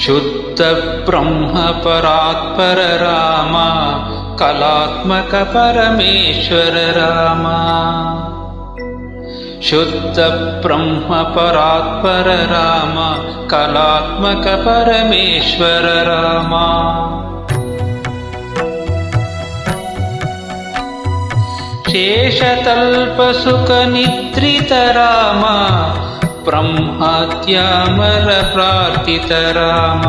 ಶುದ್ಧ ಬ್ರಹ್ಮ ಪರಾತ್ಪರ ರಾಮ, ಕಲಾತ್ಮಕ ಪರಮೇಶ್ವರ ರಾಮ. ಶುದ್ಧ ಬ್ರಹ್ಮ ಪರಾತ್ಪರ ರಾಮ, ಕಲಾತ್ಮಕ ಪರಮೇಶ್ವರ ರಾಮ. ಶೇಷತಲ್ಪ ಸುಖ ನಿದ್ರಿತ ರಾಮ, ಬ್ರಹ್ಮಾದ್ಯಾಮರ ಪ್ರಾರ್ಥಿತ ರಾಮ.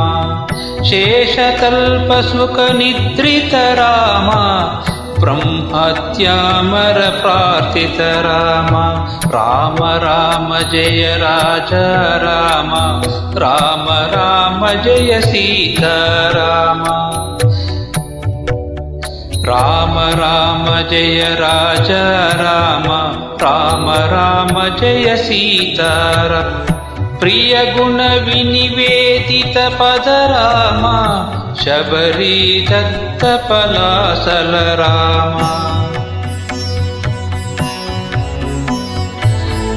ಶೇಷತಲ್ಪ ಸುಖ ನಿದ್ರಿತ ರಾಮ, ಬ್ರಹ್ಮಾದ್ಯಾಮರ ಪ್ರಾರ್ಥಿತ ರಾಮ. ರಾಮ ರಾಮ ಜಯ ರಾಜ ರಾಮ, ರಾಮ ರಾಮ ಜಯ ಸೀತಾರಾಮ. ರಾಮ ರಾಮ ಜಯ ರಾಜ ರಾಮ, ರಾಮ ರಾಮ ಜಯ ಸೀತಾರಾಮ. ಪ್ರಿಯ ಗುಣ ವಿನಿವೇದಿತ ಪದ ರಾಮ, ಶಬರಿ ದತ್ತ ಪಲಾಸಲ ರಾಮ.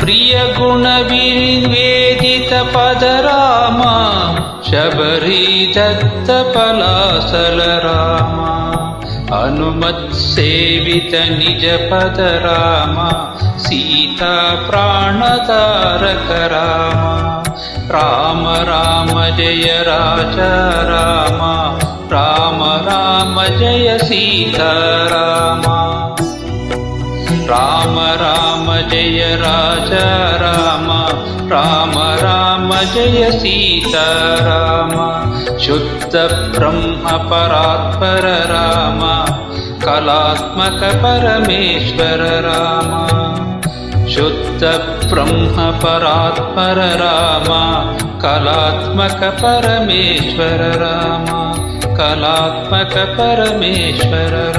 ಪ್ರಿಯ ಗುಣ ವಿನಿವೇದಿತ ಪದ ರಾಮ, ಶಬರಿ ದತ್ತ ಪಲಾಸಲ ರಾಮ. ಹನುಮತ್ ಸೇವಿತ ನಿಜ ಪದ ರಾಮ, ಸೀತಾ ಪ್ರಾಣಧಾರಕ ರಾಮ. ರಾಮ ರಾಮ ಜಯ ರಾಜ ರಾಮ, ರಾಮ ರಾಮ ಜಯ ಸೀತಾರಾಮ. ರಾಮ ರಾಮ ಜಯ ರಾಜ ರಾಮ, ರಾಮ ರಾಮ ಜಯ ಸೀತಾರಾಮ. ಶುದ್ಧ ಬ್ರಹ್ಮ ಪರಾತ್ಪರ ರಾಮ, ಕಲಾತ್ಮಕ ಪರಮೇಶ್ವರ ರಾಮ. ಶುದ್ಧ ಬ್ರಹ್ಮ ಪರಾತ್ಪರ ರಾಮ, ಕಲಾತ್ಮಕ ಪರಮೇಶ್ವರ ರಾಮ. ಕಲಾತ್ಮಕ ಪರಮೇಶ್ವರ